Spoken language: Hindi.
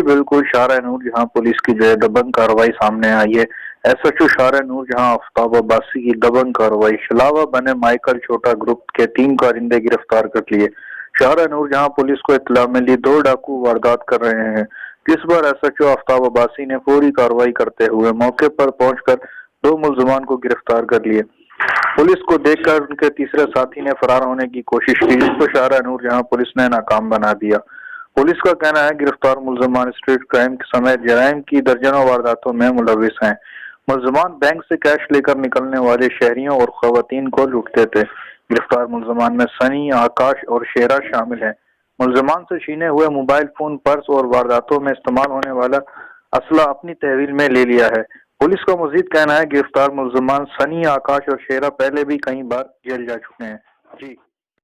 जी बिल्कुल, शाहरा-ए-नूर जहां पुलिस की जो है दबंग कार्रवाई सामने आई है। एसएचओ शाहरा-ए-नूर जहां आफ्ताब अब्बासी की दबंग कार्रवाई, शलावा बने माइकल छोटा ग्रुप के 3 कारिंदे गिरफ्तार कर लिए। शाहरा-ए-नूर जहां पुलिस को इत्तला मिली 2 डाकू वारदात कर रहे हैं, जिस पर एसएचओ आफ्ताब अब्बासी ने फौरी कार्रवाई करते हुए मौके पर पहुंचकर 2 मुल्जिमान को गिरफ्तार कर लिए। पुलिस को देखकर उनके तीसरे साथी ने फरार होने की कोशिश की, जिसको शाहरा-ए-नूर जहां पुलिस ने नाकाम बना दिया। पुलिस का कहना है गिरफ्तार मुल्जिमान स्ट्रीट क्राइम समेत जराइम की दर्जनों वारदातों में मुलविस हैं। मुल्जिमान बैंक से कैश लेकर निकलने वाले शहरियों और खवातीन को लूटते थे। गिरफ्तार मुल्जिमान में सनी, आकाश और शेरा शामिल हैं। मुल्जिमान से छीने हुए मोबाइल फोन, पर्स और वारदातों में इस्तेमाल होने वाला असला अपनी तहवील में ले लिया है। पुलिस का मजीद कहना है गिरफ्तार मुल्जिमान सनी, आकाश और शेरा पहले भी कई बार जेल जा चुके हैं। जी।